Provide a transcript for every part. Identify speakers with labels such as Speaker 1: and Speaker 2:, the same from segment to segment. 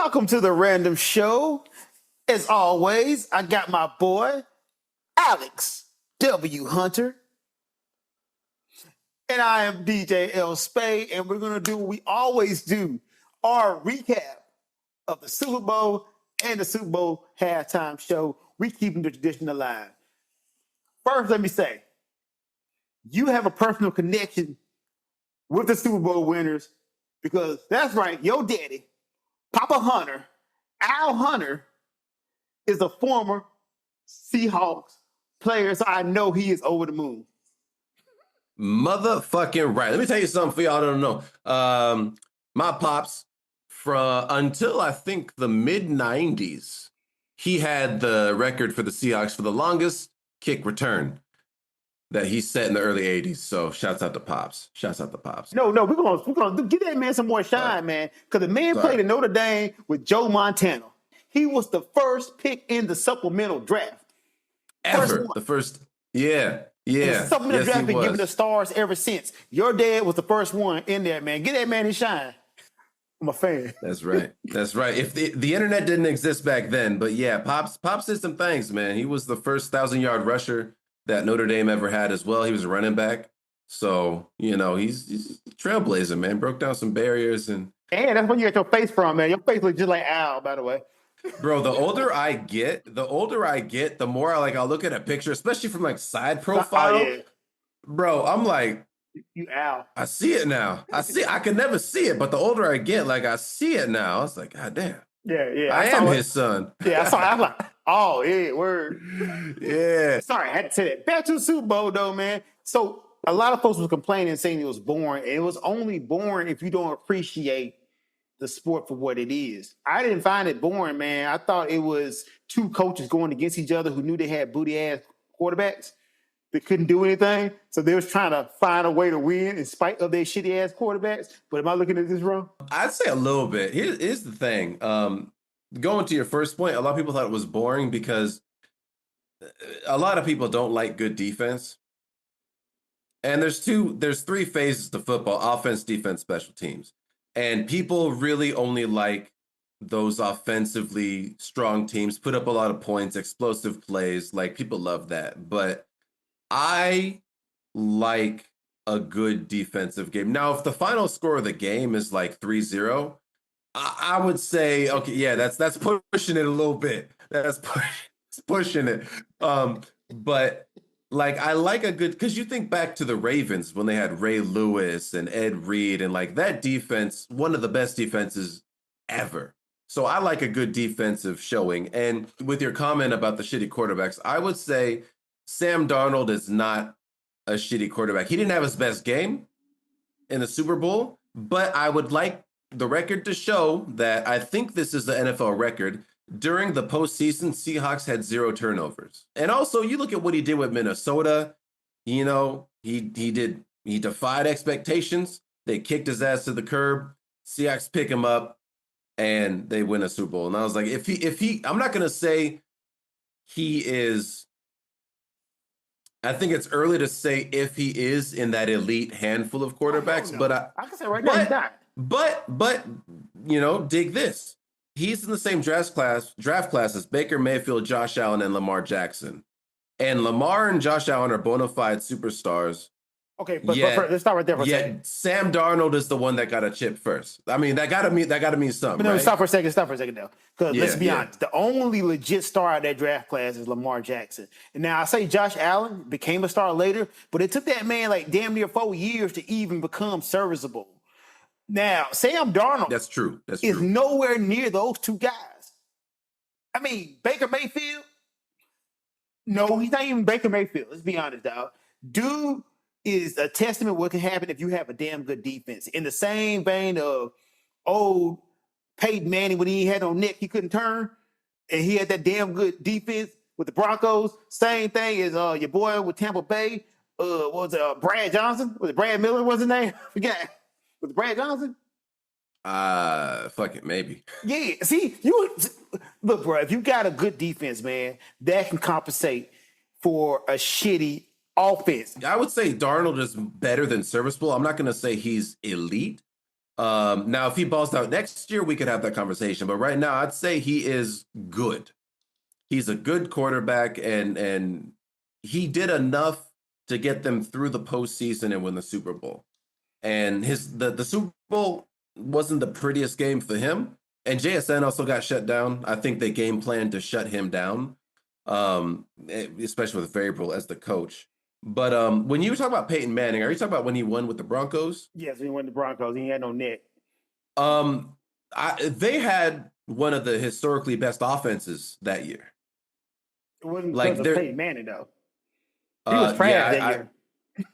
Speaker 1: Welcome to the Random Show. As always, I got my boy, Alex W. Hunter. And I am DJ L-Spade, and we're going to do what we always do, our recap of the Super Bowl and the Super Bowl halftime show. We keeping the tradition alive. First, let me say, you have a personal connection with the Super Bowl winners because that's right, your daddy, Papa Hunter, Al Hunter, is a former Seahawks player, so I know he is over the moon.
Speaker 2: Motherfucking right. Let me tell you something for y'all don't know. My pops, from until I think the mid-90s, he had the record for the Seahawks for the longest kick return that he set in the early 80s. So shouts out to Pops. Shouts out to Pops.
Speaker 1: No, we're gonna give that man some more shine, man. Because the man played in Notre Dame with Joe Montana. He was the first pick in the supplemental draft.
Speaker 2: Ever. The first, yeah.
Speaker 1: The supplemental draft been giving the stars ever since. Your dad was the first one in there, man. Get that man his shine. I'm a fan.
Speaker 2: That's right. That's right. If the internet didn't exist back then, but yeah, Pops did some things, man. He was the first 1,000-yard rusher that Notre Dame ever had as well. He was a running back. So, you know, he's a trailblazer, man. Broke down some barriers. And
Speaker 1: that's when you get your face from, man. Your face looks just like Al, by the way.
Speaker 2: Bro, the older I get, the more I'll look at a picture, especially from like side profile. Oh, yeah. Bro, I'm like,
Speaker 1: you Al.
Speaker 2: I see it now. I could never see it, but the older I get, like I see it now. I was like, God damn.
Speaker 1: Yeah.
Speaker 2: I am his son.
Speaker 1: Yeah, I was like, oh, yeah, word.
Speaker 2: Yeah.
Speaker 1: Sorry, I had to say that. Back to the Super Bowl, though, man. So a lot of folks was complaining, saying it was boring. And it was only boring if you don't appreciate the sport for what it is. I didn't find it boring, man. I thought it was two coaches going against each other who knew they had booty-ass quarterbacks that couldn't do anything. So they was trying to find a way to win in spite of their shitty-ass quarterbacks. But am I looking at this wrong?
Speaker 2: I'd say a little bit. Here's the thing. Going to your first point, a lot of people thought it was boring because a lot of people don't like good defense. And there's three phases to football: offense, defense, special teams. And people really only like those offensively strong teams, put up a lot of points, explosive plays. Like, people love that. But I like a good defensive game. Now, if the final score of the game is like 3-0, I would say, okay, yeah, that's pushing it a little bit. That's pushing it. But like, I like a good, because you think back to the Ravens when they had Ray Lewis and Ed Reed, and like that defense, one of the best defenses ever. So I like a good defensive showing. And with your comment about the shitty quarterbacks, I would say Sam Darnold is not a shitty quarterback. He didn't have his best game in the Super Bowl, but I would like the record to show that I think this is the NFL record. During the postseason, Seahawks had 0 turnovers. And also, you look at what he did with Minnesota. You know, he defied expectations. They kicked his ass to the curb. Seahawks pick him up, and they win a Super Bowl. And I was like, if he, I'm not gonna say he is. I think it's early to say if he is in that elite handful of quarterbacks. But
Speaker 1: I can say right now he's not.
Speaker 2: But you know, dig this. He's in the same draft class as Baker Mayfield, Josh Allen, and Lamar Jackson. And Lamar and Josh Allen are bona fide superstars.
Speaker 1: Okay, but let's start right there for a second.
Speaker 2: Sam Darnold is the one that got a chip first. I mean, that gotta mean something.
Speaker 1: But no,
Speaker 2: right?
Speaker 1: Stop for a second now. Because let's be honest, the only legit star of that draft class is Lamar Jackson. And now I say Josh Allen became a star later, but it took that man like damn near 4 years to even become serviceable. Now, Sam Darnold
Speaker 2: That's true.
Speaker 1: is nowhere near those two guys. I mean, Baker Mayfield? No, he's not even Baker Mayfield. Let's be honest, dog. Dude is a testament to what can happen if you have a damn good defense. In the same vein of old Peyton Manning when he had no neck, he couldn't turn, and he had that damn good defense with the Broncos. Same thing as your boy with Tampa Bay. Brad Johnson? Was it Brad Miller? What's his name? I forgot. Was it Brad Johnson?
Speaker 2: Fuck it, maybe.
Speaker 1: Yeah, see, look, bro, if you got a good defense, man, that can compensate for a shitty offense.
Speaker 2: I would say Darnold is better than serviceable. I'm not going to say he's elite. Now, if he balls out next year, we could have that conversation. But right now, I'd say he is good. He's a good quarterback, and he did enough to get them through the postseason and win the Super Bowl. And the Super Bowl wasn't the prettiest game for him. And JSN also got shut down. I think they game planned to shut him down, especially with Vrabel as the coach. But when you talk about Peyton Manning, are you talking about when he won with the Broncos?
Speaker 1: Yes, he went to Broncos. He had no neck.
Speaker 2: They had one of the historically best offenses that year.
Speaker 1: It wasn't
Speaker 2: Like
Speaker 1: because of Peyton Manning though. He was trash that year.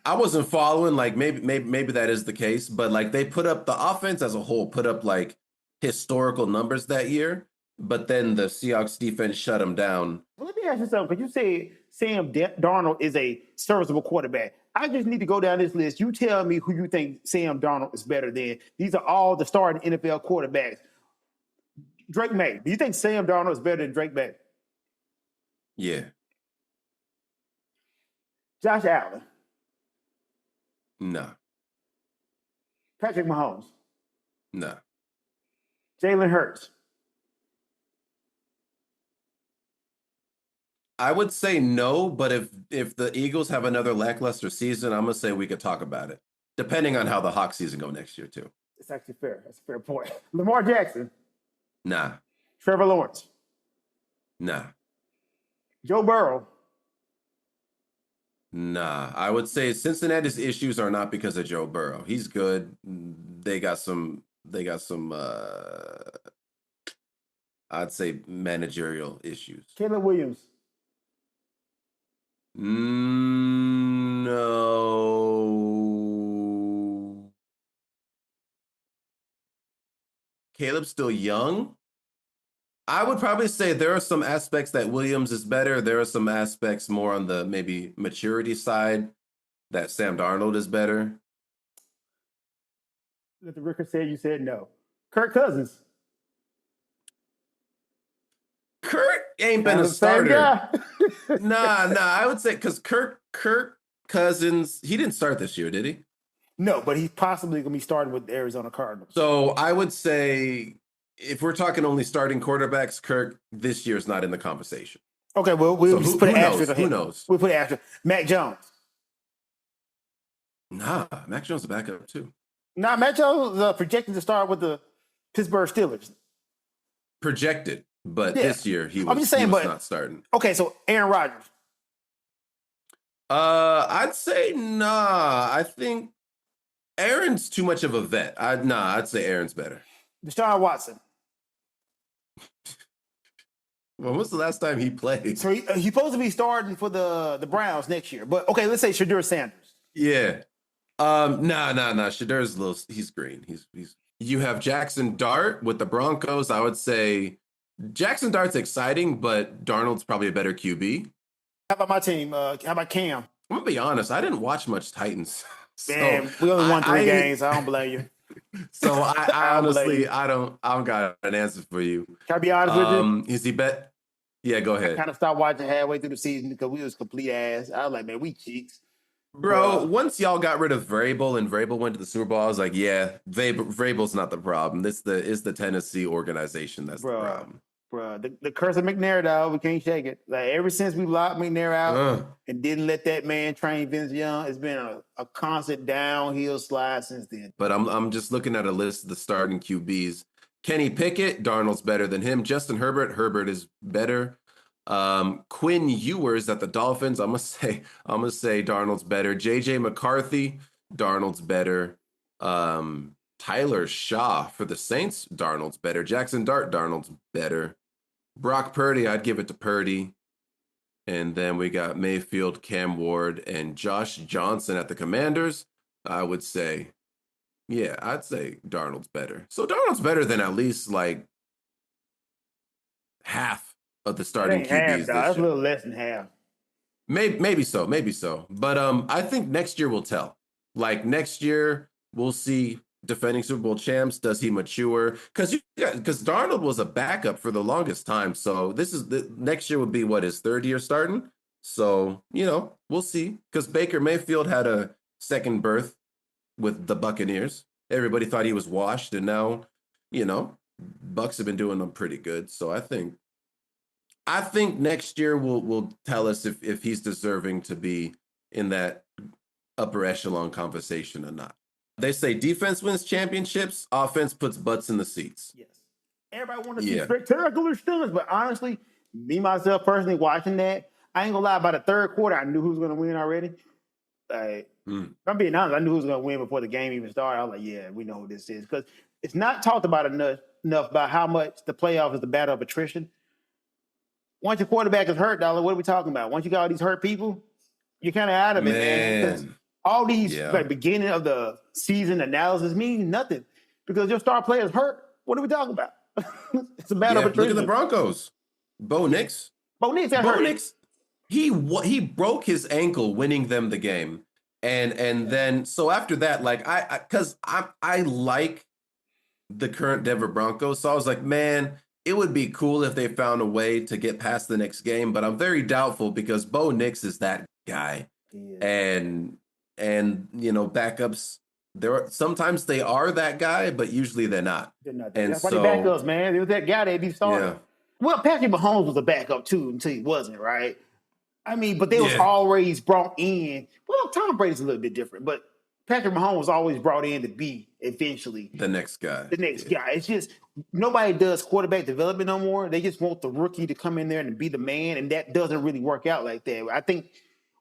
Speaker 2: I wasn't following. Like maybe that is the case, but like they put up the offense as a whole, put up like historical numbers that year. But then the Seahawks defense shut them down.
Speaker 1: Well, let me ask you something. Because you say Sam Darnold is a serviceable quarterback. I just need to go down this list. You tell me who you think Sam Darnold is better than. These are all the starting NFL quarterbacks. Drake May. Do you think Sam Darnold is better than Drake May?
Speaker 2: Yeah.
Speaker 1: Josh Allen.
Speaker 2: No.
Speaker 1: Patrick Mahomes.
Speaker 2: No.
Speaker 1: Jalen Hurts.
Speaker 2: I would say no, but if the Eagles have another lackluster season, I'm gonna say we could talk about it, depending on how the Hawk season go next year too.
Speaker 1: It's actually fair. That's a fair point. Lamar Jackson.
Speaker 2: Nah.
Speaker 1: Trevor Lawrence.
Speaker 2: Nah.
Speaker 1: Joe Burrow.
Speaker 2: Nah. I would say Cincinnati's issues are not because of Joe Burrow. He's good. They got some I'd say managerial issues.
Speaker 1: Caleb Williams.
Speaker 2: No. Caleb's still young. I would probably say there are some aspects that Williams is better. There are some aspects more on the maybe maturity side that Sam Darnold is better.
Speaker 1: Let the record say you said no. Kirk Cousins.
Speaker 2: Kurt ain't been a starter. Nah. I would say because Kirk Cousins, he didn't start this year, did he?
Speaker 1: No, but he's possibly going to be starting with the Arizona Cardinals.
Speaker 2: So I would say if we're talking only starting quarterbacks, Kirk this year is not in the conversation.
Speaker 1: Okay, well, we'll just put an asterisk.
Speaker 2: Who knows?
Speaker 1: We'll put an asterisk. Mac Jones.
Speaker 2: Nah, Mac Jones is a backup too.
Speaker 1: Nah, Mac Jones is projected to start with the Pittsburgh Steelers.
Speaker 2: Projected, but this year he was not starting.
Speaker 1: Okay, so Aaron Rodgers.
Speaker 2: I'd say nah. I think Aaron's too much of a vet. I'd say Aaron's better.
Speaker 1: Deshaun Watson.
Speaker 2: When was the last time he played?
Speaker 1: So he's supposed to be starting for the Browns next year. But okay, let's say Shedeur Sanders.
Speaker 2: Yeah. Nah. Shedur's he's green. He's you have Jackson Dart with the Broncos. I would say Jackson Dart's exciting, but Darnold's probably a better QB.
Speaker 1: How about my team? How about Cam?
Speaker 2: I'm gonna be honest, I didn't watch much Titans.
Speaker 1: Man, we only won 3 games. I don't blame you.
Speaker 2: So I honestly, I don't got an answer for you.
Speaker 1: Can I be honest with you?
Speaker 2: Is he bet? Yeah, go ahead.
Speaker 1: I kind of stopped watching halfway through the season because we was complete ass. I was like, man, we cheats.
Speaker 2: Bro, once y'all got rid of Vrabel and Vrabel went to the Super Bowl, I was like, yeah, Vrabel's not the problem. It's the Tennessee organization that's the problem.
Speaker 1: Bro, the curse of McNair, dog, we can't shake it. Like, ever since we locked McNair out and didn't let that man train Vince Young, it's been a constant downhill slide since then.
Speaker 2: But I'm just looking at a list of the starting QBs. Kenny Pickett, Darnold's better than him. Justin Herbert is better. Quinn Ewers at the Dolphins, I'm gonna say Darnold's better. JJ McCarthy, Darnold's better. Tyler Shaw for the Saints, Darnold's better. Jackson Dart, Darnold's better. Brock Purdy, I'd give it to Purdy. And then we got Mayfield, Cam Ward, and Josh Johnson at the Commanders. I would say, yeah, I'd say Darnold's better. So Darnold's better than at least like half of the starting QBs.
Speaker 1: That's a little less than half.
Speaker 2: Maybe so. But I think next year will tell. Like next year, we'll see defending Super Bowl champs. Does he mature? Because Darnold was a backup for the longest time. So next year would be his 3rd year starting. So we'll see. Because Baker Mayfield had a second birth with the Buccaneers. everybody thought he was washed, and now, you know, Bucks have been doing them pretty good. So I think next year will tell us if he's deserving to be in that upper echelon conversation or not. They say defense wins championships, offense puts butts in the seats.
Speaker 1: Yes. Everybody want to see
Speaker 2: Yeah.
Speaker 1: spectacular stunts, but honestly, me myself personally watching that, I ain't gonna lie. By the third quarter, I knew who was gonna win already. Like, if I'm being honest, I knew who was gonna win before the game even started. I was like, yeah, we know who this is because it's not talked about enough about how much the playoff is the battle of attrition. Once your quarterback is hurt, dollar, what are we talking about? Once you got all these hurt people, you're kind of out of it, man. Because all these like beginning of the season analysis mean nothing because your star players hurt. What are we talking about? It's a battle of attrition.
Speaker 2: Look at the Broncos. Bo Nix.
Speaker 1: Bo Nix,
Speaker 2: he broke his ankle winning them the game, and then so after that, like I like the current Denver Broncos, so I was like, man, it would be cool if they found a way to get past the next game, but I'm very doubtful because Bo Nix is that guy, and you know, backups. Sometimes they are that guy, but usually they're not. And
Speaker 1: that's why they backups, man. It was that guy that be starting. Yeah. Well, Patrick Mahomes was a backup too until he wasn't, right? I mean, but they was always brought in. Well, Tom Brady's a little bit different, but Patrick Mahomes was always brought in to be eventually
Speaker 2: the next guy.
Speaker 1: Guy. It's just nobody does quarterback development no more. They just want the rookie to come in there and be the man, and that doesn't really work out like that. I think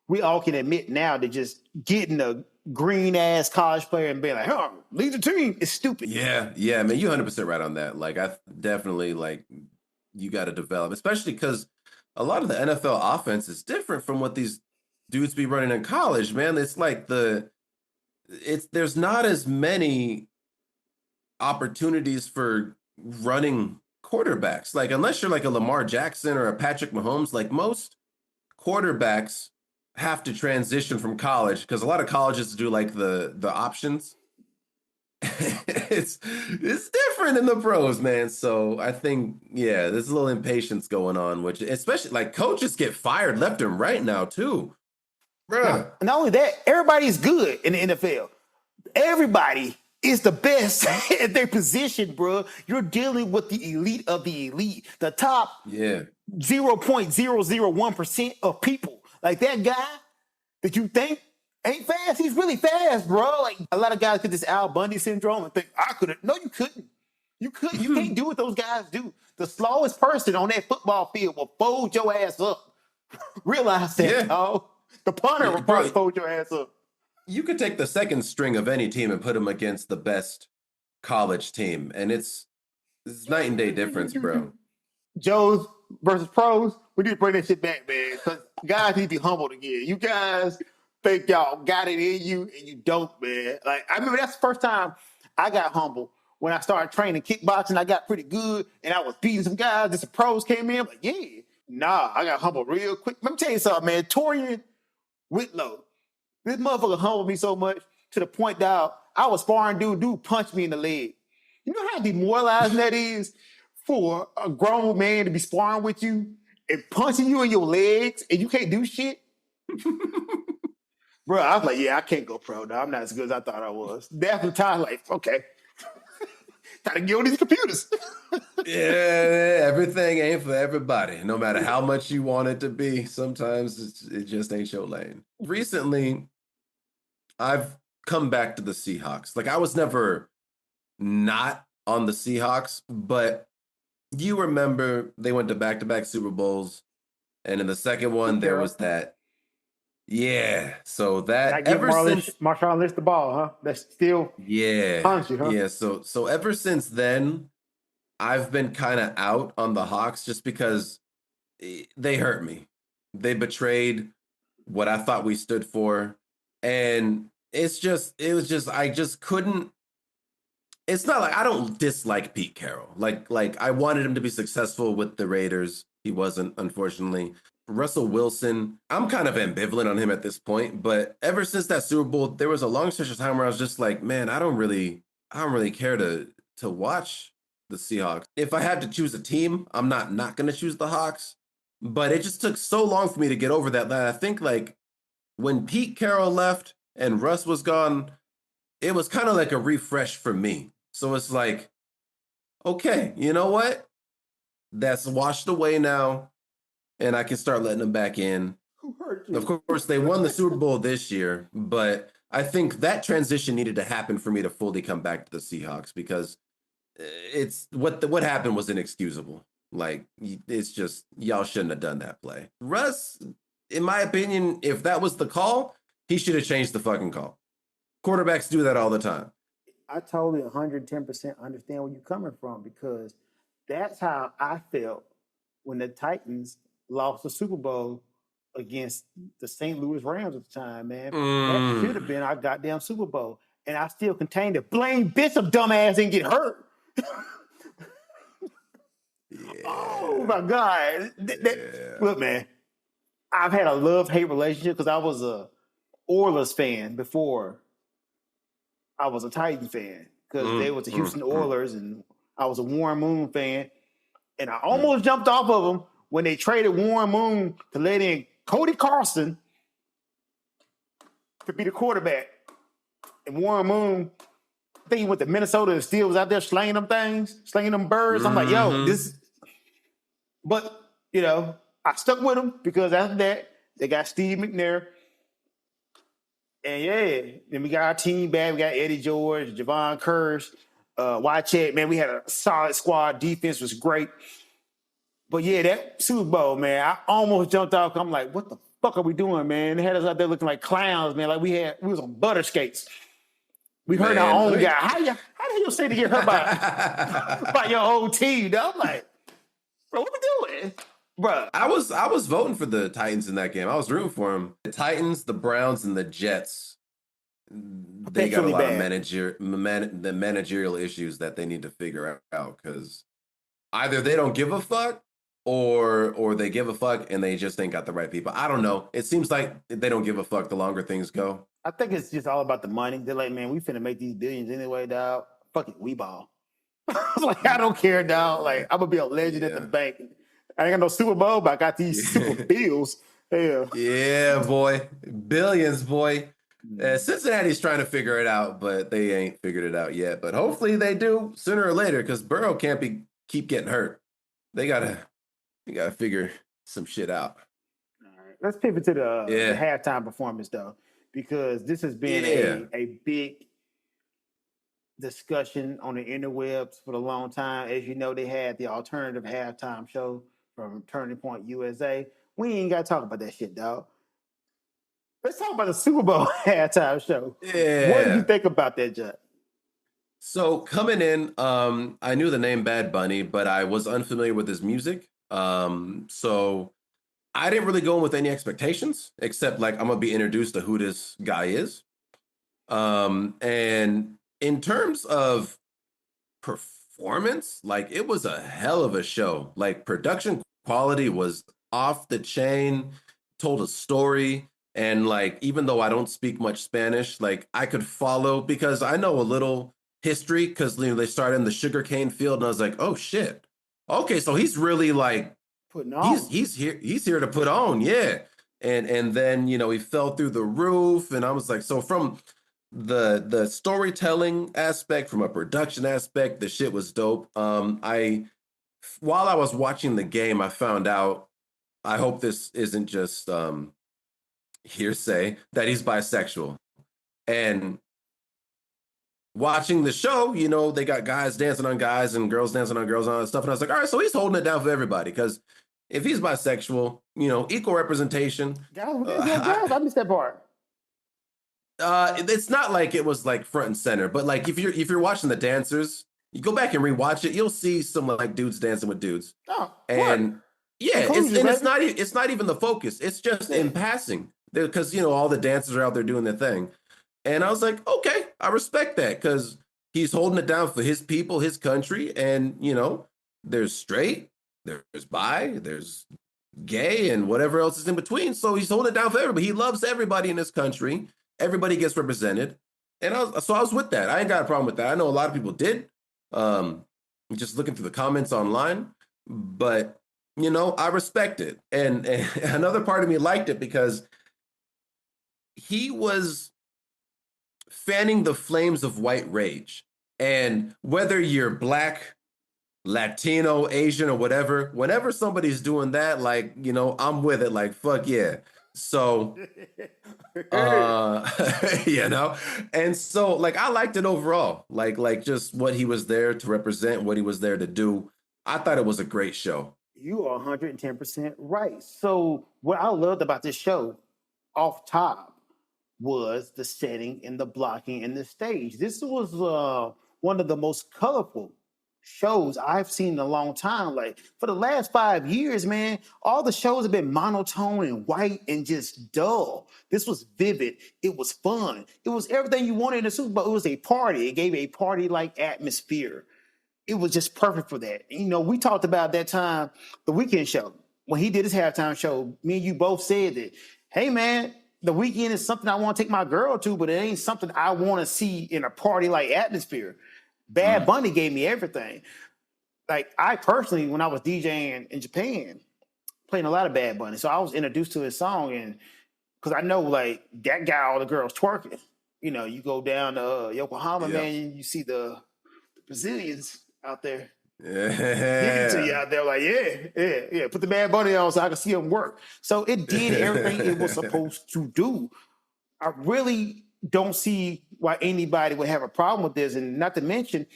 Speaker 1: we all can admit now that just getting a green ass college player and being like, "Oh, lead the team," is stupid.
Speaker 2: Yeah, man, you 100% right on that. Like, I definitely like you got to develop, especially because a lot of the NFL offense is different from what these dudes be running in college. Man, it's like there's not as many opportunities for running quarterbacks. Like, unless you're like a Lamar Jackson or a Patrick Mahomes, like most quarterbacks have to transition from college because a lot of colleges do like the options. it's different in the pros, man. So I think, there's a little impatience going on, which especially like coaches get fired left and right now too. Bruh.
Speaker 1: Not only that, everybody's good in the NFL. Everybody is the best at their position, bro. You're dealing with the elite of the elite, the top 0.001% of people. Like that guy that you think ain't fast, he's really fast, bro. Like a lot of guys get this Al Bundy syndrome and think, I couldn't. No, you couldn't. You couldn't. You can't do what those guys do. The slowest person on that football field will fold your ass up. Realize that, dog. The punter will probably fold your ass up.
Speaker 2: You could take the second string of any team and put them against the best college team, and it's night and day difference, bro.
Speaker 1: Joes versus pros, we need to bring that shit back, man. Because guys need to be humbled again. You guys think y'all got it in you, and you don't, man. Like, I remember that's the first time I got humble when I started training kickboxing. I got pretty good, and I was beating some guys. And some pros came in, I'm like, I got humbled real quick. Let me tell you something, man. Torian Whitlow, this motherfucker humbled me so much to the point that I was sparring dude punched me in the leg. You know how demoralizing that is for a grown man to be sparring with you and punching you in your legs and you can't do shit? Bro, I was like, I can't go pro. No, I'm not as good as I thought I was. After the time, like, okay. Time to get on these computers.
Speaker 2: Everything ain't for everybody. No matter how much you want it to be, sometimes it just ain't your lane. Recently, I've come back to the Seahawks. Like, I was never not on the Seahawks, but you remember they went to back-to-back Super Bowls, and in the second one, there was that. Yeah, so that ever since
Speaker 1: Marshawn Lynch the ball, huh? That's still punchy, huh?
Speaker 2: Yeah, so ever since then, I've been kind of out on the Hawks just because they hurt me. They betrayed what I thought we stood for. And I just couldn't. It's not like I don't dislike Pete Carroll. Like I wanted him to be successful with the Raiders. He wasn't, unfortunately. Russell Wilson, I'm kind of ambivalent on him at this point, but ever since that Super Bowl, there was a long stretch of time where I was just like, man, I don't really care to watch the Seahawks. If I had to choose a team, I'm not going to choose the Hawks. But it just took so long for me to get over that I think like when Pete Carroll left and Russ was gone, it was kind of like a refresh for me. So it's like, okay, you know what? That's washed away now, and I can start letting them back in.
Speaker 1: Who hurt
Speaker 2: Of
Speaker 1: you?
Speaker 2: course, they won the Super Bowl this year, but I think that transition needed to happen for me to fully come back to the Seahawks because it's what happened was inexcusable. Like it's just y'all shouldn't have done that play. Russ, in my opinion, if that was the call, he should have changed the fucking call. Quarterbacks do that all the time.
Speaker 1: I totally 110% understand where you're coming from because that's how I felt when the Titans lost the Super Bowl against the St. Louis Rams at the time, man. That should have been our goddamn Super Bowl. And I still contained it. Blame Bishop dumbass didn't get hurt.
Speaker 2: Yeah.
Speaker 1: Oh my God.
Speaker 2: Yeah.
Speaker 1: Look, man, I've had a love-hate relationship because I was a Oilers fan before I was a Titan fan because they was the Houston Oilers and I was a Warren Moon fan. And I almost jumped off of them when they traded Warren Moon to let in Cody Carson to be the quarterback. And Warren Moon, I think he went to Minnesota and still was out there slinging them things, slinging them birds. I'm like, yo, this. But, you know, I stuck with them because after that, they got Steve McNair. And yeah, then we got our team back. We got Eddie George, Javon Curse, Wycheck. Man, we had a solid squad. Defense was great. But yeah, that Super Bowl, man, I almost jumped off. I'm like, what the fuck are we doing, man? They had us out there looking like clowns, man. Like we was on butter skates. We hurt our own guy. How the hell you say to get hurt by your whole team? Dog? I'm like, bro, what we doing? Bro.
Speaker 2: I was voting for the Titans in that game. I was rooting for them. The Titans, the Browns, and the Jets. They got a lot of the managerial issues that they need to figure out because either they don't give a fuck or they give a fuck and they just ain't got the right people. I don't know. It seems like they don't give a fuck the longer things go.
Speaker 1: I think it's just all about the money. They're like, man, we finna make these billions anyway, dog. Fuck it, we ball. I was like, I don't care, dog. Like, I'm gonna be a legend at the bank. I ain't got no Super Bowl, but I got these super bills. Hell.
Speaker 2: Yeah, boy. Billions, boy. Cincinnati's trying to figure it out, but they ain't figured it out yet. But hopefully they do sooner or later because Burrow can't keep getting hurt. They gotta figure some shit out.
Speaker 1: All right. Let's pivot to the halftime performance though, because this has been a big discussion on the interwebs for a long time. As you know, they had the alternative halftime show from Turning Point USA. We ain't got to talk about that shit, dog. Let's talk about the Super Bowl halftime show.
Speaker 2: Yeah.
Speaker 1: What did you think about that, Jack?
Speaker 2: So coming in, I knew the name Bad Bunny, but I was unfamiliar with his music. So I didn't really go in with any expectations, except like I'm gonna be introduced to who this guy is. And in terms of performance, like it was a hell of a show. Like production quality was off the chain, told a story. And like, even though I don't speak much Spanish, like I could follow because I know a little history because they started in the sugarcane field. And I was like, oh shit. Okay, so he's really like
Speaker 1: putting on.
Speaker 2: He's here to put on, yeah. And then he fell through the roof. And I was like, so from the storytelling aspect, from a production aspect, the shit was dope. While I was watching the game, I found out, I hope this isn't just hearsay, that he's bisexual. And watching the show, they got guys dancing on guys and girls dancing on girls and all that stuff. And I was like, all right, so he's holding it down for everybody. Because if he's bisexual, equal representation.
Speaker 1: I missed that part.
Speaker 2: It's not like it was like front and center, but like if you're watching the dancers, you go back and rewatch it, you'll see some like dudes dancing with dudes.
Speaker 1: Oh,
Speaker 2: and
Speaker 1: what?
Speaker 2: Yeah, it's not even the focus. It's just in passing because all the dancers are out there doing their thing. And I was like, okay, I respect that because he's holding it down for his people, his country, and there's straight, there's bi, there's gay, and whatever else is in between. So he's holding it down for everybody. He loves everybody in this country. Everybody gets represented. And I was with that. I ain't got a problem with that. I know a lot of people did. Just looking through the comments online. But, I respect it. And another part of me liked it because he was fanning the flames of white rage. And whether you're black, Latino, Asian, or whatever, whenever somebody's doing that, like, I'm with it, like, fuck yeah. So, uh, you know, and so like I liked it overall, like just what he was there to represent, what he was there to do. I thought it was a great show.
Speaker 1: You are 110% right. So, what I loved about this show off top was the setting and the blocking and the stage. This was one of the most colorful shows I've seen in a long time. Like for the last 5 years, man, all the shows have been monotone and white and just dull. This was vivid. It was fun. It was everything you wanted in a Super Bowl. It was a party. It gave a party-like atmosphere. It was just perfect for that. We talked about that time, the weekend show, when he did his halftime show. Me and you both said that, hey man, the weekend is something I want to take my girl to, but it ain't something I want to see in a party like atmosphere. Bad Bunny gave me everything. Like I personally, when I was DJing in Japan, playing a lot of Bad Bunny, so I was introduced to his song, and because I know like that guy, all the girls twerking. You go down to Yokohama, man, you see the Brazilians out there.
Speaker 2: Yeah.
Speaker 1: To you out there, like, yeah. Put the Bad Bunny on so I can see him work. So it did everything it was supposed to do. I really don't see why anybody would have a problem with this. And not to mention,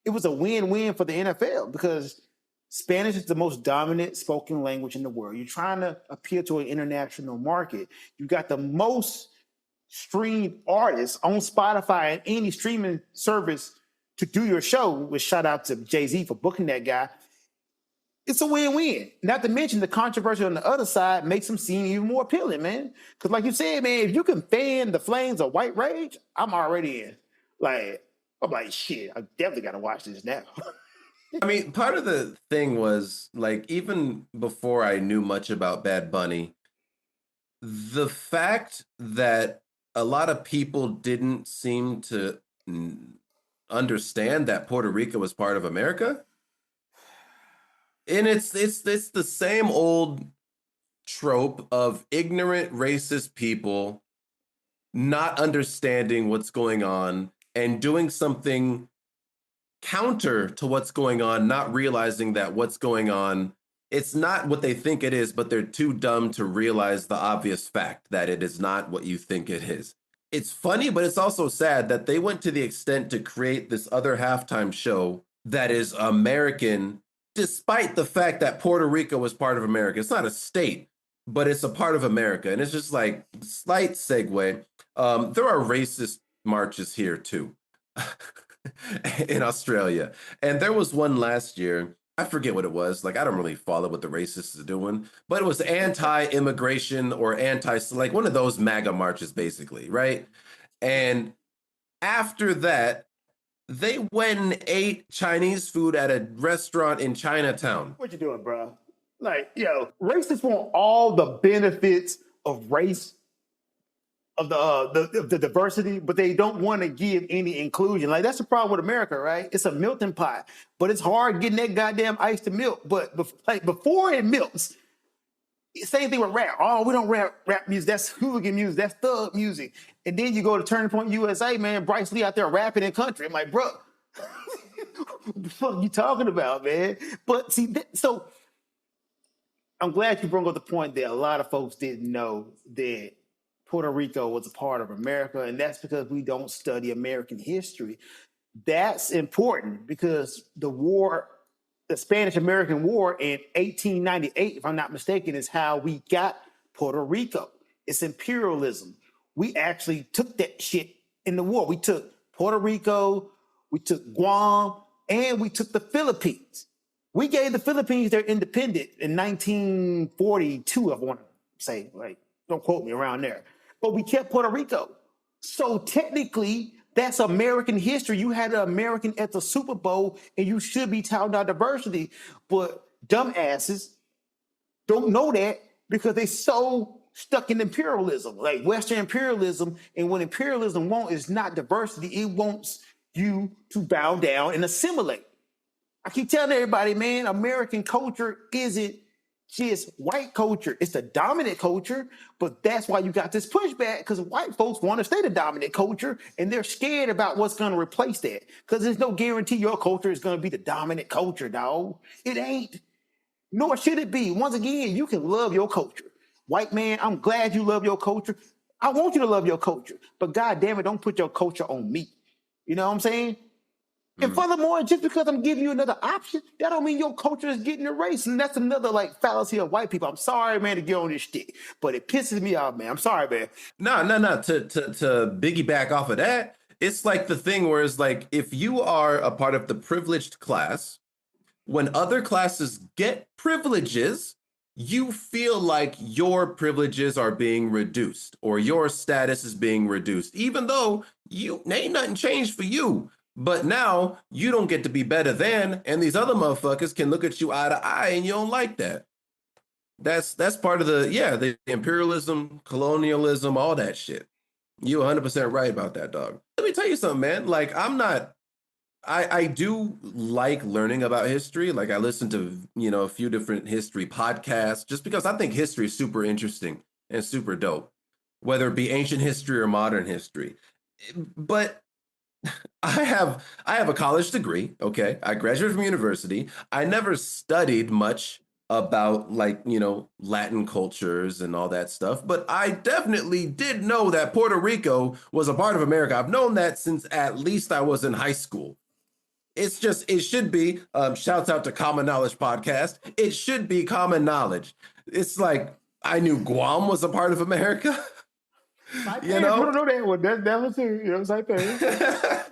Speaker 1: it was a win-win for the NFL because Spanish is the most dominant spoken language in the world. You're trying to appeal to an international market. You got the most streamed artists on Spotify and any streaming service to do your show, which shout out to Jay-Z for booking that guy. It's a win-win. Not to mention the controversy on the other side makes him seem even more appealing, man. Because like you said, man, if you can fan the flames of white rage, I'm already in. I'm like, shit, I definitely got to watch this now.
Speaker 2: I mean, part of the thing was like, even before I knew much about Bad Bunny, the fact that a lot of people didn't seem to understand that Puerto Rico was part of America. And it's the same old trope of ignorant racist people not understanding what's going on and doing something counter to what's going on, not realizing that what's going on, it's not what they think it is, but they're too dumb to realize the obvious fact that it is not what you think it is. It's funny, but it's also sad that they went to the extent to create this other halftime show that is American, despite the fact that Puerto Rico was part of America. It's not a state, but it's a part of America. And it's just like, slight segue. There are racist marches here too in Australia. And there was one last year. I forget what it was. Like, I don't really follow what the racists are doing, but it was anti-immigration or like one of those MAGA marches, basically, right? And after that, they went and ate Chinese food at a restaurant in Chinatown.
Speaker 1: What you doing, bro? Like, racists want all the benefits of race, of the diversity, but they don't want to give any inclusion. Like that's the problem with America, right? It's a melting pot, but it's hard getting that goddamn ice to melt. But before it melts, same thing with rap. Oh, we don't rap music. That's hooligan music. That's thug music. And then you go to Turning Point USA, man. Bryce Lee out there rapping in country. I'm like, bro, what the fuck are you talking about, man? But see, so I'm glad you brought up the point that a lot of folks didn't know that Puerto Rico was a part of America, and that's because we don't study American history. That's important because the Spanish-American War in 1898, if I'm not mistaken, is how we got Puerto Rico. It's imperialism. We actually took that shit in the war. We took Puerto Rico, we took Guam, and we took the Philippines. We gave the Philippines their independence in 1942, I want to say, like, don't quote me around there. But we kept Puerto Rico. So technically, that's American history. You had an American at the Super Bowl, and you should be touting our diversity. But dumbasses don't know that because they're so stuck in imperialism, like Western imperialism. And what imperialism wants is not diversity. It wants you to bow down and assimilate. I keep telling everybody, man, American culture isn't just white culture. It's the dominant culture, but that's why you got this pushback because white folks want to stay the dominant culture and they're scared about what's going to replace that because there's no guarantee your culture is going to be the dominant culture, dog. It ain't. Nor should it be. Once again, you can love your culture. White man, I'm glad you love your culture. I want you to love your culture, but God damn it, don't put your culture on me. You know what I'm saying? And furthermore, just because I'm giving you another option, that don't mean your culture is getting erased. And that's another like fallacy of white people. I'm sorry, man, to get on this shtick, but it pisses me off, man. I'm sorry, man.
Speaker 2: No. To piggyback off of that, it's like the thing where it's like if you are a part of the privileged class, when other classes get privileges, you feel like your privileges are being reduced or your status is being reduced, even though you ain't nothing changed for you. But now you don't get to be better than, and these other motherfuckers can look at you eye to eye, and you don't like that. That's part of the imperialism, colonialism, all that shit. You 100% right about that, dog. Let me tell you something, man. Like I do like learning about history. Like I listen to, a few different history podcasts just because I think history is super interesting and super dope, whether it be ancient history or modern history. But I have a college degree, okay? I graduated from university. I never studied much about Latin cultures and all that stuff, but I definitely did know that Puerto Rico was a part of America. I've known that since at least I was in high school. It should be, shouts out to Common Knowledge Podcast. It should be common knowledge. It's like I knew Guam was a part of America.
Speaker 1: My parents don't know that one. That was too. You know what I'm saying?
Speaker 2: And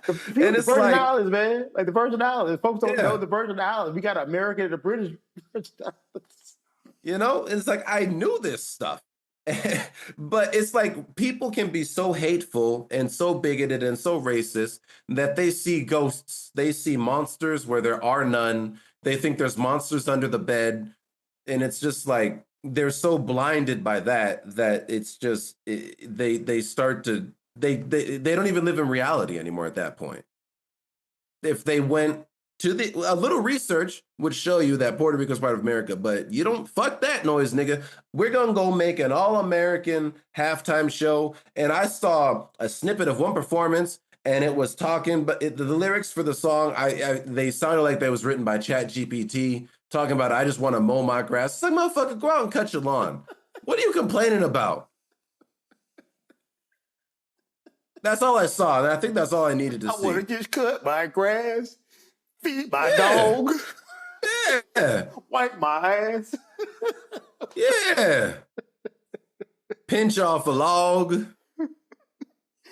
Speaker 1: The
Speaker 2: it's
Speaker 1: Virgin
Speaker 2: like,
Speaker 1: Islands, man. Like the Virgin Islands. Folks don't
Speaker 2: yeah.
Speaker 1: know the Virgin Islands. We got American and the British Virgin Islands.
Speaker 2: It's like I knew this stuff. But it's like people can be so hateful and so bigoted and so racist that they see ghosts, they see monsters where there are none. They think there's monsters under the bed. And it's just like they're so blinded by that it's just they start to they don't even live in reality anymore at that point. If they went to a little research would show you that Puerto Rico is part of America, but you don't fuck that noise, nigga. We're gonna go make an all-American halftime show. And I saw a snippet of one performance, and it was talking, but the lyrics for the song, they sounded like they was written by Chat GPT, talking about I just want to mow my grass. It's like, motherfucker, go out and cut your lawn. What are you complaining about? That's all I saw, and I think that's all I needed to see.
Speaker 1: I want to just cut my grass, feed my dog, wipe my ass.
Speaker 2: Pinch off a log.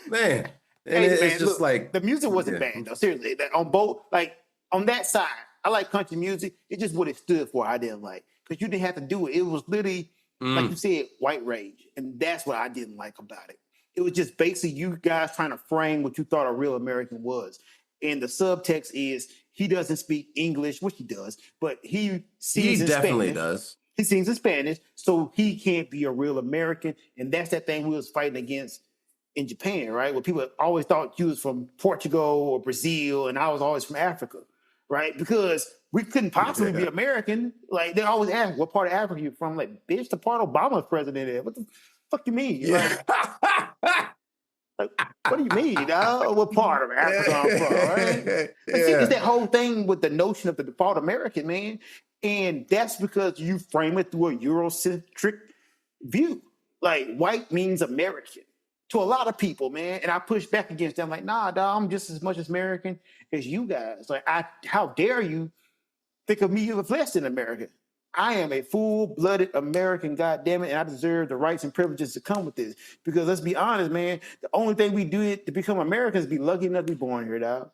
Speaker 2: Man. And it's just
Speaker 1: look,
Speaker 2: like
Speaker 1: the music wasn't bad though. Seriously, on both, like on that side, I like country music. It's just what it stood for. I didn't like because you didn't have to do it. It was literally like you said, white rage, and that's what I didn't like about it. It was just basically you guys trying to frame what you thought a real American was, and the subtext is he doesn't speak English, which he does, but he sings in
Speaker 2: definitely
Speaker 1: Spanish.
Speaker 2: Does.
Speaker 1: He sings in Spanish, so he can't be a real American, and that's that thing we was fighting against in Japan, right? Where people always thought you was from Portugal or Brazil, and I was always from Africa, right? Because we couldn't possibly be American. Like they always ask, "What part of Africa you from?" Like, bitch, the part Obama's president is. What the fuck you mean?
Speaker 2: Yeah.
Speaker 1: Like, what do you mean? What part of Africa I'm from? Right? See, it's that whole thing with the notion of the default American, man, and that's because you frame it through a Eurocentric view. Like white means American to a lot of people, man. And I push back against them, like, nah, dog, I'm just as much American as you guys. Like, how dare you think of me as less than American? I am a full-blooded American, goddammit, and I deserve the rights and privileges to come with this. Because let's be honest, man, the only thing we do to become Americans is be lucky enough to be born here, dog.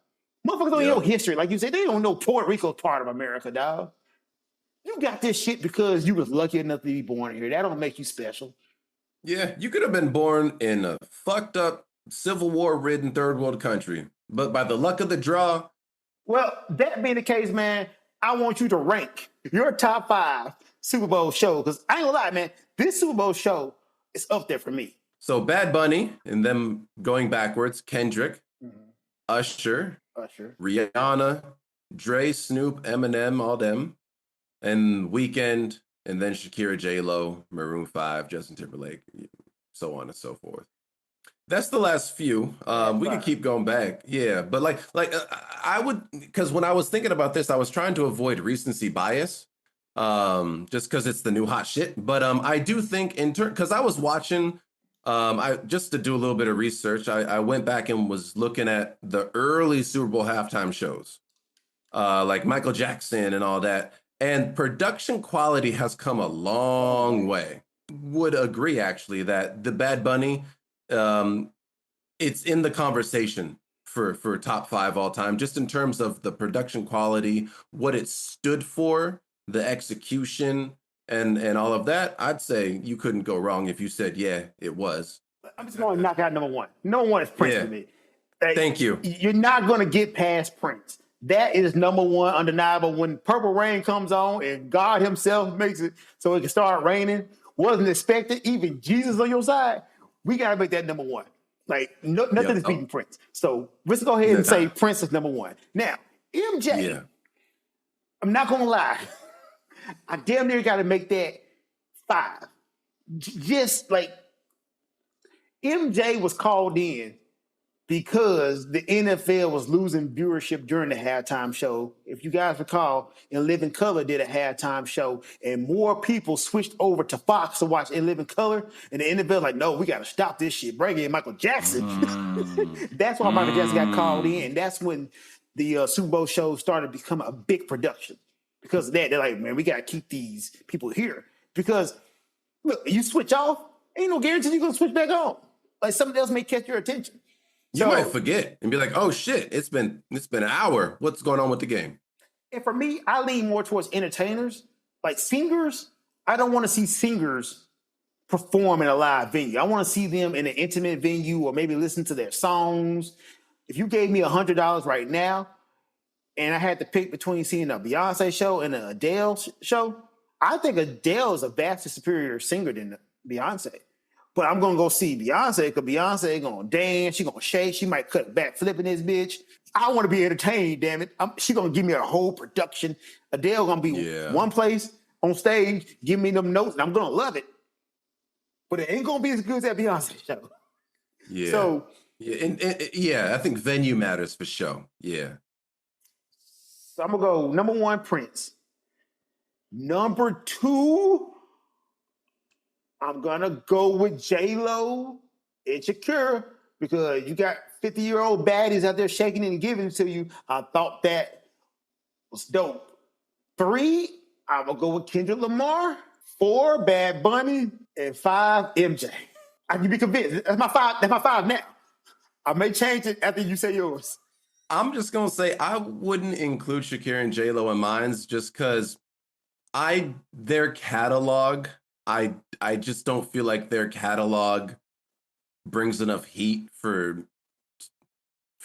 Speaker 1: Motherfuckers don't know history. Like you said, they don't know Puerto Rico's part of America, dog. You got this shit because you was lucky enough to be born here. That don't make you special.
Speaker 2: Yeah, you could have been born in a fucked up, Civil War-ridden third world country, but by the luck of the draw.
Speaker 1: Well, that being the case, man, I want you to rank your top 5 Super Bowl show because I ain't gonna lie, man, this Super Bowl show is up there for me.
Speaker 2: So Bad Bunny and them going backwards, Kendrick, Usher, Rihanna, Dre, Snoop, Eminem, all them, and Weeknd, and then Shakira, J-Lo, Maroon 5, Justin Timberlake, so on and so forth. That's the last few. We could keep going back. Yeah, but I would, because when I was thinking about this, I was trying to avoid recency bias, just because it's the new hot shit. But I do think because I was watching, I just to do a little bit of research, I went back and was looking at the early Super Bowl halftime shows, like Michael Jackson and all that, and production quality has come a long way. Would agree actually that the Bad Bunny. It's in the conversation for top 5 all time, just in terms of the production quality, what it stood for, the execution, and all of that. I'd say you couldn't go wrong if you said, yeah, it was.
Speaker 1: I'm just going to knock out number one. Number one is Prince for me. Like,
Speaker 2: thank you.
Speaker 1: You're not going to get past Prince. That is number one, undeniable. When Purple Rain comes on and God himself makes it so it can start raining, wasn't expected, even Jesus on your side, we got to make that number one. Like, nothing is beating Prince. So let's go ahead and say Prince is number one. Now, MJ, I'm not going to lie. I damn near got to make that 5. Just like MJ was called in because the NFL was losing viewership during the halftime show. If you guys recall, In Living Color did a halftime show, and more people switched over to Fox to watch In Living Color. And the NFL like, no, we got to stop this shit. Bring in Michael Jackson. That's why Michael Jackson got called in. That's when the Super Bowl show started to become a big production. Because of that, they're like, man, we got to keep these people here. Because, look, you switch off, ain't no guarantee you're going to switch back on. Like, something else may catch your attention.
Speaker 2: You might forget and be like, "Oh shit, it's been an hour. What's going on with the game?"
Speaker 1: And for me, I lean more towards entertainers, like singers. I don't want to see singers perform in a live venue. I want to see them in an intimate venue or maybe listen to their songs. If you gave me $100 right now, and I had to pick between seeing a Beyonce show and an Adele show, I think Adele is a vastly superior singer than Beyonce. But I'm going to go see Beyonce because Beyonce going to dance. She going to shake. She might cut back flipping this bitch. I want to be entertained, damn it. She going to give me a whole production. Adele going to be one place on stage, give me them notes, and I'm going to love it. But it ain't going to be as good as that Beyonce show.
Speaker 2: Yeah.
Speaker 1: So,
Speaker 2: I think venue matters for sure. Yeah.
Speaker 1: So I'm going to go number 1, Prince. Number 2, I'm going to go with J-Lo and Shakira because you got 50-year-old baddies out there shaking and giving it to you. I thought that was dope. 3, I'm going to go with Kendrick Lamar. 4, Bad Bunny. And 5, MJ. I can be convinced. That's my 5. That's my 5 now. I may change it after you say yours.
Speaker 2: I'm just going to say I wouldn't include Shakira and J-Lo in mine just because their catalog... I just don't feel like their catalog brings enough heat for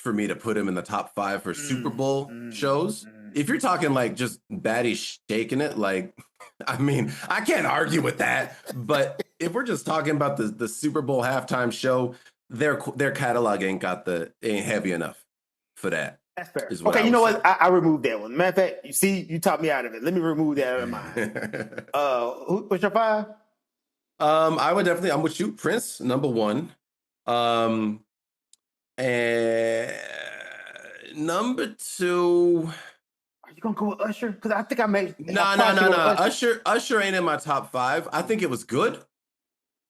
Speaker 2: me to put him in the top 5 for Super Bowl shows. If you're talking like just baddies shaking it, like, I mean, I can't argue with that. But if we're just talking about the Super Bowl halftime show, their catalog ain't heavy enough for that.
Speaker 1: That's fair. Okay, you know what? I removed that one. Matter of fact, you see, you talked me out of it. Let me remove that out of mine. What's your 5?
Speaker 2: I would definitely. I'm with you, Prince, number 1. And number 2.
Speaker 1: Are you gonna go with Usher? Because I think I made.
Speaker 2: No. Usher ain't in my top 5. I think it was good,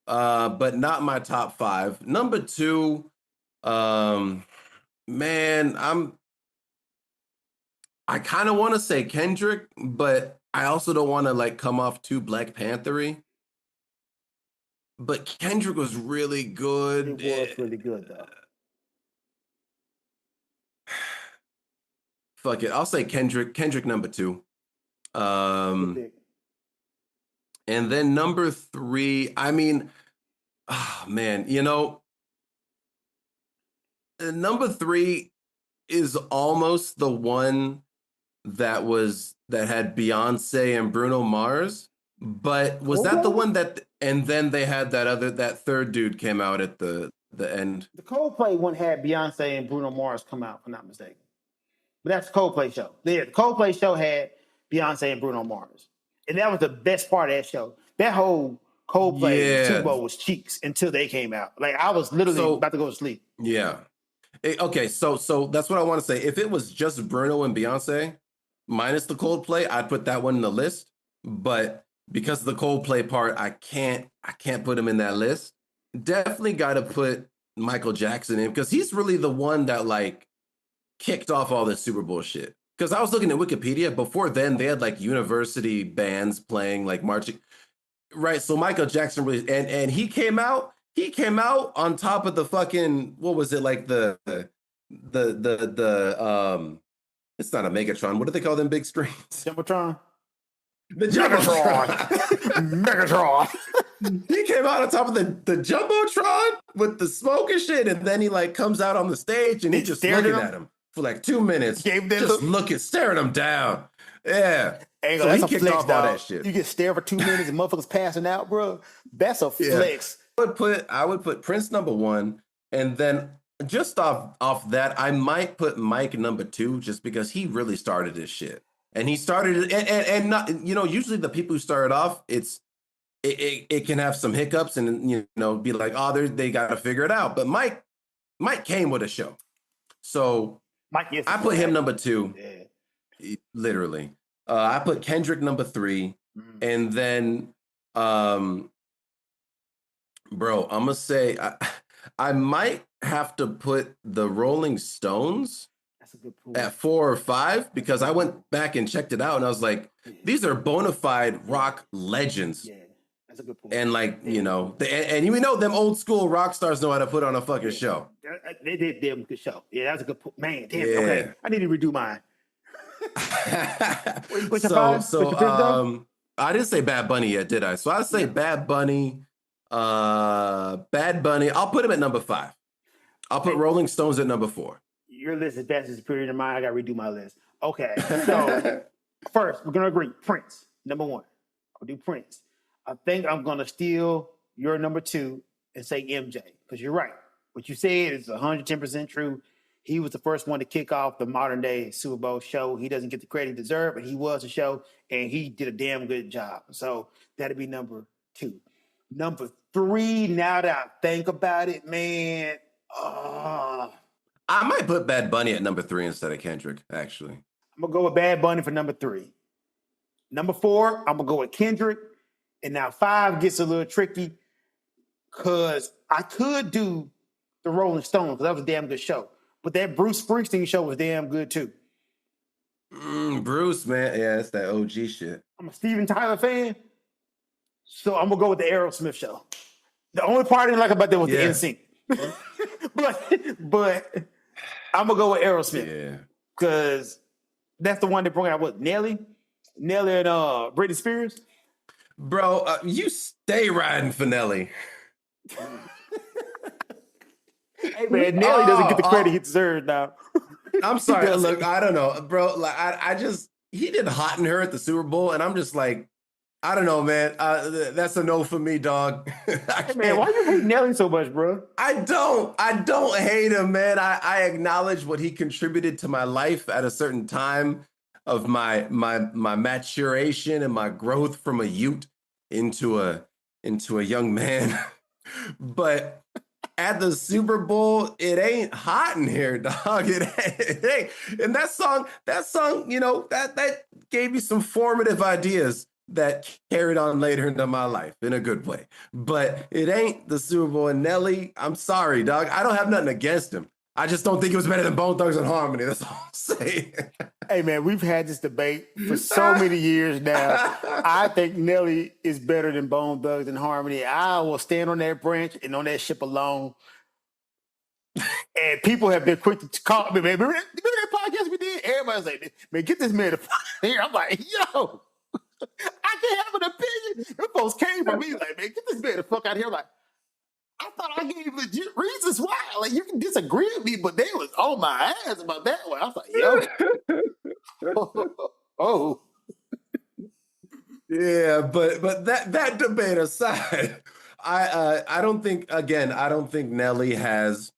Speaker 2: but not my top 5. Number 2. Man, I kind of want to say Kendrick, but I also don't want to like come off too Black Panther-y. But Kendrick was really good.
Speaker 1: It was really good, though.
Speaker 2: Fuck it. I'll say Kendrick. Kendrick number 2. And then number 3, I mean, oh, man, number 3 is almost the one that had Beyonce and Bruno Mars, but was that the one that, and then they had that third dude came out at the end?
Speaker 1: The Coldplay one had Beyonce and Bruno Mars come out, if I'm not mistaken. But that's the Coldplay show. The Coldplay show had Beyonce and Bruno Mars. And that was the best part of that show. That whole Coldplay Super
Speaker 2: Yeah.
Speaker 1: Bowl was cheeks until they came out. Like I was literally about to go to sleep.
Speaker 2: Yeah. Okay, so that's what I want to say. If it was just Bruno and Beyonce, minus the Coldplay, I'd put that one in the list. But because of the Coldplay part, I can't put him in that list. Definitely got to put Michael Jackson in because he's really the one that like kicked off all this Super Bowl shit. Because I was looking at Wikipedia before then, they had like university bands playing like marching. Right. So Michael Jackson really and he came out on top of the fucking what was it like the it's not a Megatron. What do they call them big screens?
Speaker 1: Jumbotron.
Speaker 2: The Jumbotron.
Speaker 1: Megatron.
Speaker 2: He came out on top of the Jumbotron with the smoke and shit, and then he like comes out on the stage and he just looking at him for like 2 minutes. Just staring him down. Yeah.
Speaker 1: Hey,
Speaker 2: so
Speaker 1: that's
Speaker 2: he kicked
Speaker 1: flex,
Speaker 2: off all that shit.
Speaker 1: You get stared for 2 minutes and motherfuckers passing out, bro. That's a flex.
Speaker 2: I would put Prince number 1, and then just off that, I might put Mike number 2, just because he really started this shit. And he started it, and not, you know, usually the people who started off, it can have some hiccups and, you know, be like, oh, they got to figure it out. But Mike came with a show. So
Speaker 1: Mike, yes,
Speaker 2: I put him number 2.
Speaker 1: Yeah.
Speaker 2: Literally. I put Kendrick number 3. And then, bro, I'm going to say I might have to put the Rolling Stones at 4 or 5 because I went back and checked it out and I was like, these are bona fide rock legends.
Speaker 1: Yeah, that's a good point.
Speaker 2: And like, you know, and you know, them old school rock stars know how to put on a fucking show.
Speaker 1: They did damn good show. Yeah, that's a good point. Man, damn.
Speaker 2: Yeah.
Speaker 1: Okay, I need to redo mine. What's your
Speaker 2: I didn't say Bad Bunny yet, did I? So I'd say Bad Bunny. Bad Bunny. I'll put him at number 5. I'll put Rolling Stones at number 4.
Speaker 1: Your list is vastly superior to mine. I got to redo my list. Okay, so first we're gonna agree. Prince, number 1. I'll do Prince. I think I'm gonna steal your number 2 and say MJ because you're right. What you said is 110% true. He was the first one to kick off the modern day Super Bowl show. He doesn't get the credit he deserves, but he was a show and he did a damn good job. So that'd be number 2. Number 3, now that I think about it, man.
Speaker 2: I might put Bad Bunny at number 3 instead of Kendrick, actually.
Speaker 1: I'm going to go with Bad Bunny for number 3. Number 4, I'm going to go with Kendrick. And now 5 gets a little tricky because I could do the Rolling Stones because that was a damn good show. But that Bruce Springsteen show was damn good too.
Speaker 2: Bruce, man. Yeah, it's that OG shit. I'm
Speaker 1: a Steven Tyler fan. So I'm going to go with the Aerosmith show. The only part I didn't like about that was the NSYNC. but I'm going to go with Aerosmith. Yeah. Because that's the one that brought out what? Nelly and Britney Spears?
Speaker 2: Bro, you stay riding for Nelly.
Speaker 1: Hey man, Nelly doesn't get the credit he deserves now.
Speaker 2: I'm sorry. Look, I don't know, bro. Like he did Hot in Her at the Super Bowl, and I'm just like, I don't know, man. That's a no for me, dog.
Speaker 1: Hey man, why you hate Nelly so much, bro?
Speaker 2: I don't hate him, man. I acknowledge what he contributed to my life at a certain time of my maturation and my growth from a youth into a young man. But at the Super Bowl, it ain't hot in here, dog. It ain't. And that song, you know, that gave me some formative ideas that carried on later into my life in a good way. But it ain't the Super Bowl. And Nelly, I'm sorry, dog. I don't have nothing against him. I just don't think it was better than Bone Thugs and Harmony. That's all I'm saying.
Speaker 1: Hey, man, we've had this debate for so many years now. I think Nelly is better than Bone Thugs and Harmony. I will stand on that branch and on that ship alone. And people have been quick to call me, man. Remember that podcast we did? Everybody's like, man, get this man here. I'm like, yo, I can't have an opinion. Them folks came for me like, man, get this man the fuck out of here. I'm like, I thought I gave legit reasons why. Like, you can disagree with me, but they was on my ass about that one. I was like, yo. Oh.
Speaker 2: Yeah, but that debate aside, I don't think Nelly has.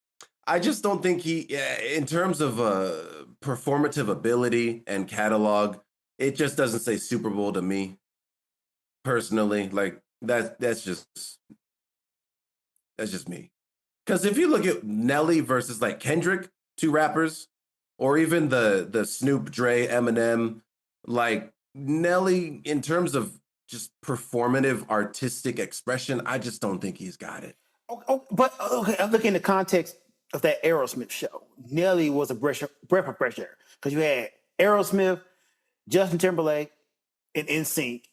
Speaker 2: I just don't think he, in terms of performative ability and catalog, it just doesn't say Super Bowl to me. personally. Like that's just me. Because if you look at Nelly versus like Kendrick, two rappers, or even the Snoop, Dre, Eminem, like Nelly in terms of just performative artistic expression, I just don't think he's got it.
Speaker 1: But okay, I'm looking in the context of that Aerosmith show. Nelly was a breath of fresh air because you had Aerosmith, Justin Timberlake, and NSYNC,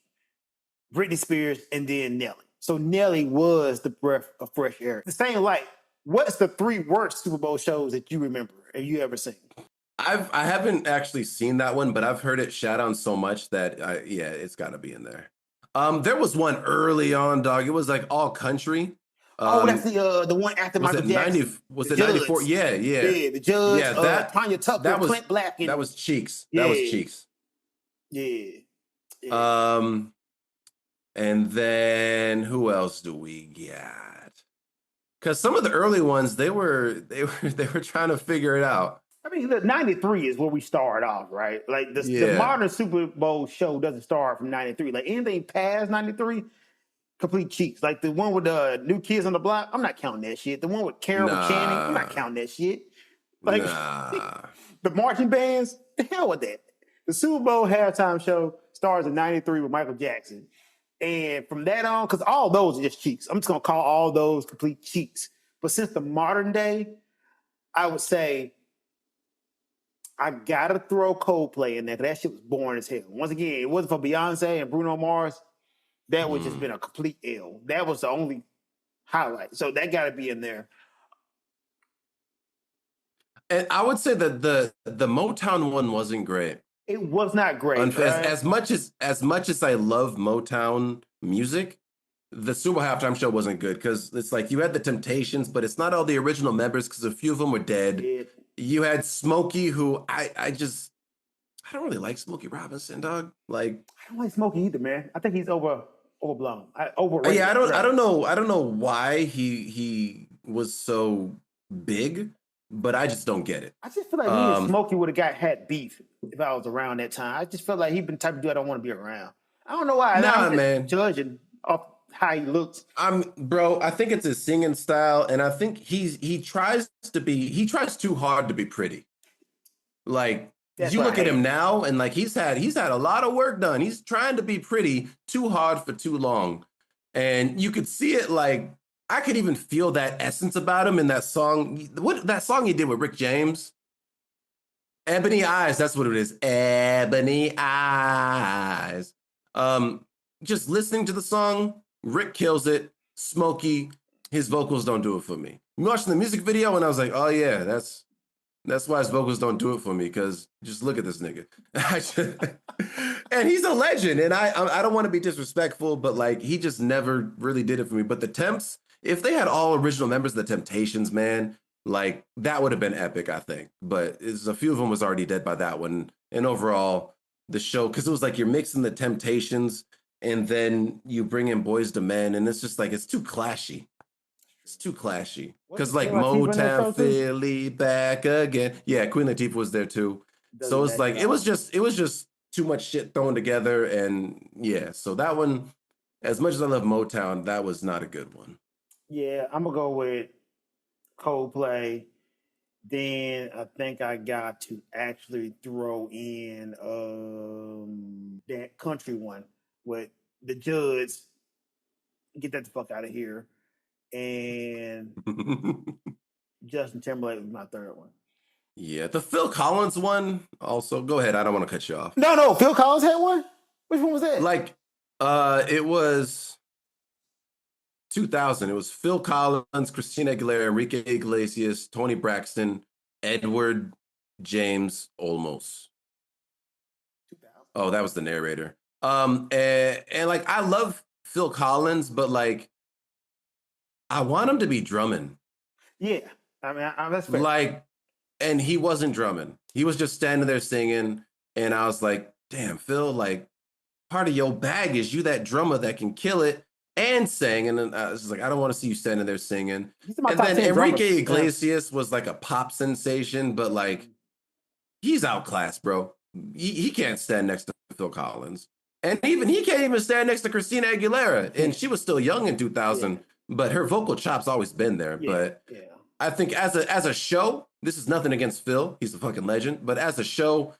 Speaker 1: Britney Spears, and then Nelly. So Nelly was the breath of fresh air. The same like, what's the 3 worst Super Bowl shows that you remember? Have you ever seen?
Speaker 2: I haven't actually seen that one, but I've heard it shout on so much that yeah, it's got to be in there. There was one early on, dog. It was like all country.
Speaker 1: That's the one after
Speaker 2: Was
Speaker 1: Michael
Speaker 2: it
Speaker 1: Jackson.
Speaker 2: 90? Was it 94? Yeah.
Speaker 1: Yeah, the Judge.
Speaker 2: Yeah, that
Speaker 1: Tanya Tucker,
Speaker 2: that was
Speaker 1: Clint Black.
Speaker 2: that was Cheeks.
Speaker 1: Yeah.
Speaker 2: That was Cheeks.
Speaker 1: Yeah.
Speaker 2: And then who else do we got? Because some of the early ones, they were trying to figure it out.
Speaker 1: I mean, look, 93 is where we start off, right? Like the modern Super Bowl show doesn't start from 93. Like anything past 93, complete cheeks. Like the one with the New Kids on the Block, I'm not counting that shit. The one with Carol Channing, I'm not counting that shit. Like the marching bands, the hell with that. The Super Bowl halftime show starts in 93 with Michael Jackson. And from that on, because all those are just cheeks. I'm just going to call all those complete cheeks. But since the modern day, I would say I got to throw Coldplay in there because that shit was boring as hell. Once again, it wasn't for Beyonce and Bruno Mars. That would just been a complete L. That was the only highlight. So that got to be in there.
Speaker 2: And I would say that the Motown one wasn't great.
Speaker 1: It was not great.
Speaker 2: As much as I love Motown music, the Super Bowl halftime show wasn't good because it's like you had the Temptations, but it's not all the original members because a few of them were dead.
Speaker 1: Yeah.
Speaker 2: You had Smokey, who I don't really like Smokey Robinson, dog. Like
Speaker 1: I don't like Smokey either, man. I think he's overblown. Overrated.
Speaker 2: Yeah, I don't know why he was so big, but I just don't get it.
Speaker 1: I just feel like me and Smokey would have had beef if I was around that time. I just felt like he'd been the type of dude I don't want to be around. I don't know why.
Speaker 2: Nah, man.
Speaker 1: Judging off how he looks.
Speaker 2: Bro, I think it's his singing style, and I think he tries too hard to be pretty. Like you look at him now, and like he's had a lot of work done. He's trying to be pretty too hard for too long, and you could see it. Like I could even feel that essence about him in that song. What that song he did with Rick James? Ebony Eyes, that's what it is. Ebony Eyes. Just listening to the song, Rick kills it. Smokey, his vocals don't do it for me. I'm watching the music video and I was like, oh yeah, that's why his vocals don't do it for me, because just look at this nigga. And he's a legend, and I don't want to be disrespectful, but like he just never really did it for me. But the Temps, if they had all original members of the Temptations, man, like that would have been epic, I think. But a few of them was already dead by that one. And overall, the show, because it was like you're mixing the Temptations and then you bring in Boys to Men, and it's just like it's too clashy. It's too clashy. Because like Motown, Philly, back again. Yeah, Queen Latifah was there too. So it's like it was just too much shit thrown together. And yeah, so that one, as much as I love Motown, that was not a good one.
Speaker 1: Yeah, I'm gonna go with Coldplay. Then I think I got to actually throw in that country one with the Judge. Get that the fuck out of here. And Justin Timberlake was my third one.
Speaker 2: Yeah, the Phil Collins one also. Go ahead. I don't want to cut you off.
Speaker 1: No. Phil Collins had one? Which one was that?
Speaker 2: Like, it was 2000. It was Phil Collins, Christina Aguilera, Enrique Iglesias, Tony Braxton, Edward James Olmos.
Speaker 1: 2000.
Speaker 2: Oh, that was the narrator. And like I love Phil Collins, but like I want him to be drumming.
Speaker 1: Yeah, I mean, that's fair.
Speaker 2: Like, and he wasn't drumming. He was just standing there singing, and I was like, "Damn, Phil! Like, part of your bag is you that drummer that can kill it and sing." And then I was just like, "I don't want to see you standing there singing." And then Enrique Iglesias was like a pop sensation, but like, he's outclassed, bro. He can't stand next to Phil Collins. And even he can't even stand next to Christina Aguilera. And she was still young in 2000, but her vocal chop's always been there. But I think as a show, this is nothing against Phil. He's a fucking legend. But as a show,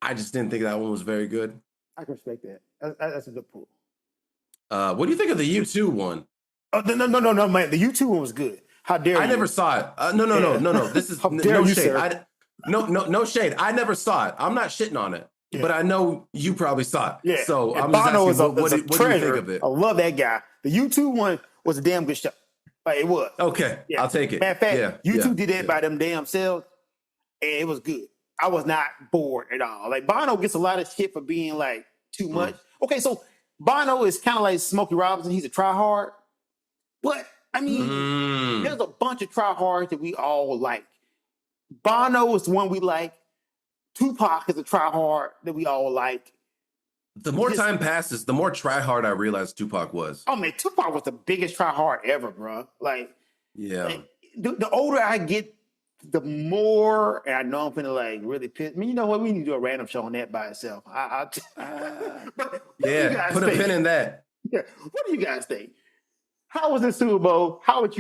Speaker 2: I just didn't think that one was very good.
Speaker 1: I can respect that. That's a good pull.
Speaker 2: What do you think of the U2 one?
Speaker 1: Oh, no, man. The U2 one was good. How dare you?
Speaker 2: I never saw it. No. This is no shade. No shade. I never saw it. I'm not shitting on it. Yeah. But I know you probably saw it.
Speaker 1: Yeah.
Speaker 2: So
Speaker 1: and
Speaker 2: I'm
Speaker 1: Bono
Speaker 2: just asking, what do you think of it?
Speaker 1: I love that guy. The U2 one was a damn good show. Like, it was.
Speaker 2: Okay. Yeah. I'll take it.
Speaker 1: Matter of fact, U2 did that by them damn selves, and it was good. I was not bored at all. Like, Bono gets a lot of shit for being, like, too much. Okay, so Bono is kind of like Smokey Robinson. He's a try-hard. But, I mean, there's a bunch of try-hards that we all like. Bono is the one we like. Tupac is a try-hard that we all like.
Speaker 2: The more time passes, the more try-hard I realized Tupac was.
Speaker 1: Oh, man, Tupac was the biggest try-hard ever, bro. Like,
Speaker 2: yeah.
Speaker 1: The older I get, the more, and I know I'm finna, like, really piss. I mean, you know what? We need to do a random show on that by itself.
Speaker 2: Put a pin in that.
Speaker 1: Yeah. What do you guys think? How was the Super Bowl? How would you